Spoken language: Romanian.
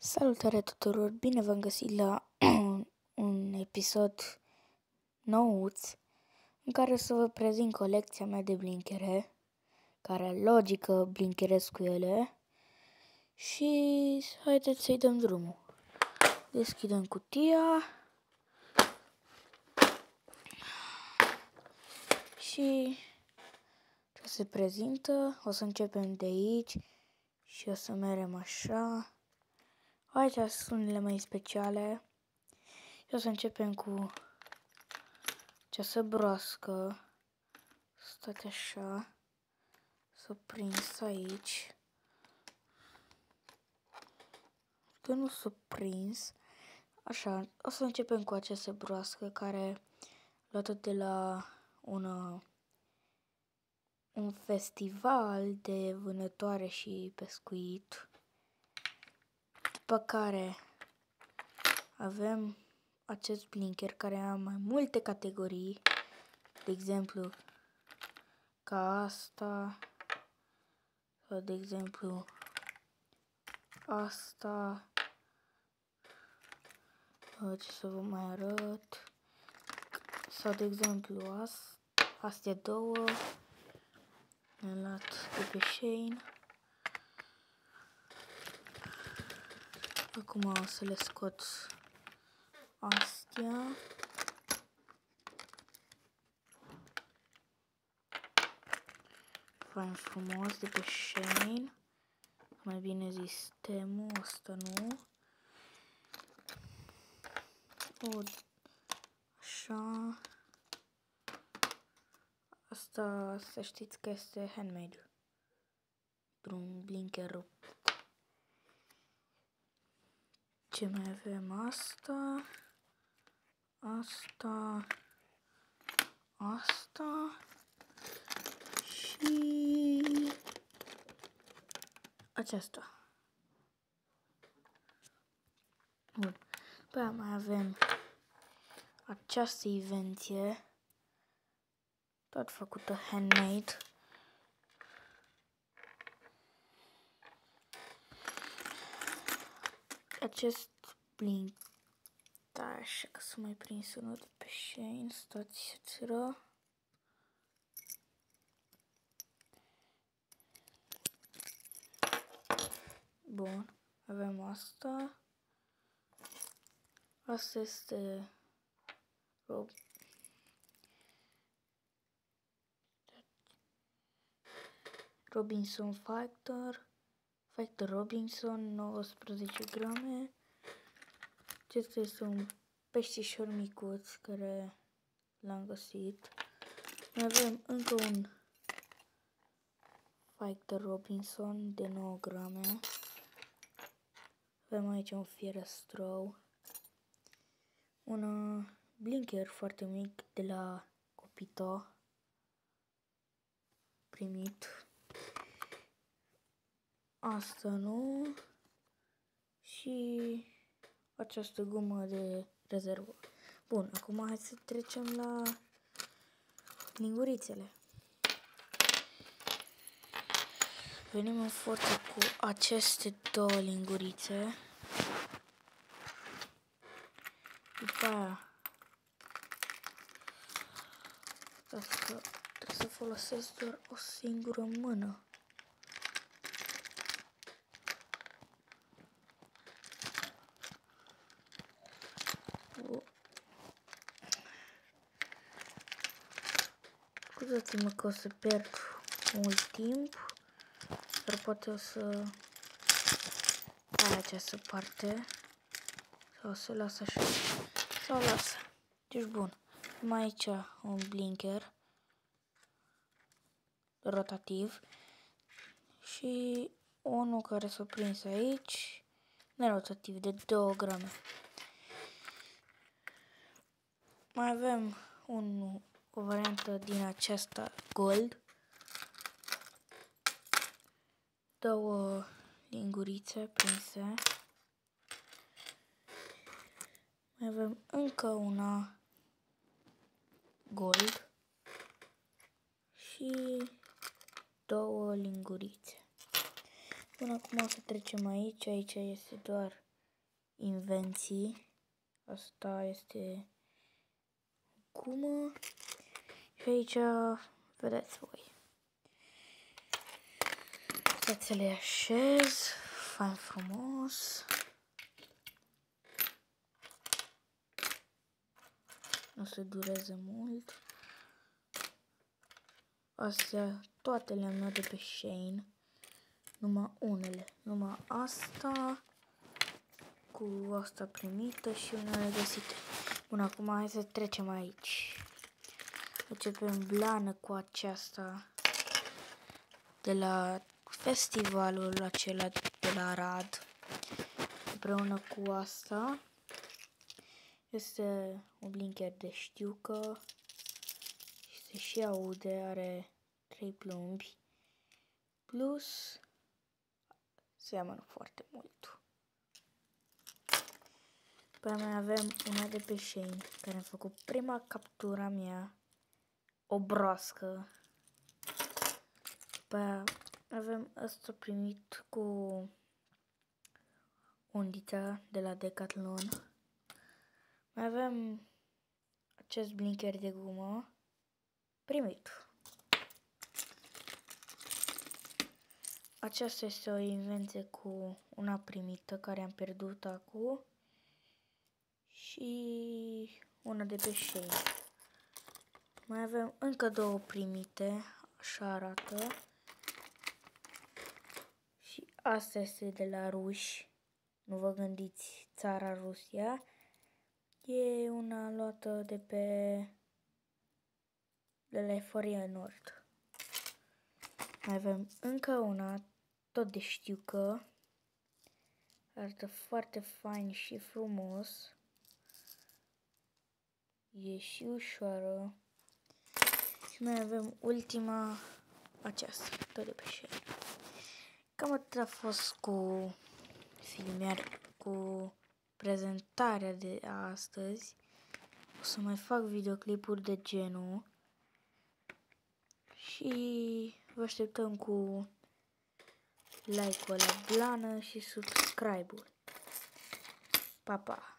Salutare tuturor! Bine v-am găsit la un episod nouț în care să vă prezint colecția mea de blinkere, care logică blinkeresc cu ele și haideți să-i dăm drumul. Deschidem cutia și ce se prezintă. O să începem de aici și o să mergem așa. Aici sunt unele mai speciale și o să începem cu această broască. Stați așa, să prins aici. Că nu s-a prins. Așa, o să începem cu această broască care luată de la un festival de vânătoare și pescuit. După care avem acest blinker care are mai multe categorii, de exemplu ca asta, sau de exemplu asta, ce să vă mai arăt, sau de exemplu astea două, le-am luat de pe Shein. Acum o să le scot astea. Fain frumos de pe Shein. Mai bine zis Temu, asta nu. Așa. Asta să știți că este handmade. Un blinker rupt. Ce mai avem? Asta. Asta. Asta. Și aceasta. Bun. Pe aia mai avem această invenție, tot făcută handmade. Acest blink, da, așa că s-a mai prins unul de pe Shein, stați să-ți. Bun, avem asta. Asta este Robinson Factor Robinson, 19 grame. Acesta este un peștișor micuț care l-am găsit. Mai avem încă un Factor Robinson de 9 grame. Avem aici un fierăstrău. Un blinker foarte mic de la Copito. Primit. Asta nu. Și această gumă de rezervă. Bun, acum hai să trecem la lingurițele. Venim în forță cu aceste două lingurițe. După aia trebuie să folosesc doar o singură mână. Scuzați-mă că o să pierd mult timp, dar poate o să ai această parte sau o să las așa sau las. Deci bun, am aici un blinker rotativ și unul care s-a prins aici, nerotativ, de 2 grame. Mai avem o variantă din aceasta gold. Două lingurițe prinse. Mai avem încă una gold și două lingurițe. Până acum o să trecem aici. Aici este doar invenții. Asta este gumă. Și aici vedeți voi. Să le așez fain frumos. Nu se dureze mult. Astea toate le-am luat de pe Shein. Numai unele. Numai asta cu asta primită și unele găsite. Bun, acum hai să trecem aici. Începem blană cu aceasta de la festivalul acela de la Arad. Împreună cu asta este un blinker de știucă și se și aude, are 3 plumbi plus seamănă foarte mult. Pe mai avem una de pe Shein care am făcut prima captura mea, o broască. După aia avem asta primit cu undița de la Decathlon. Mai avem acest blinker de gumă primit. Aceasta este o invenție cu una primită care am pierdut acum și una de pe Shein. Mai avem încă 2 primite, așa arată. Și asta este de la ruși. Nu vă gândiți țara Rusia. E una luată de la Eforia Nord. Mai avem încă una, tot de știucă. Arată foarte fain și frumos. E și ușoară. Și mai avem ultima, aceasta, tot de pe Shein. Cam atât a fost cu filmarea, cu prezentarea de astăzi. O să mai fac videoclipuri de genul. Și vă așteptăm cu like-ul la blană și subscribe-ul. Pa, pa!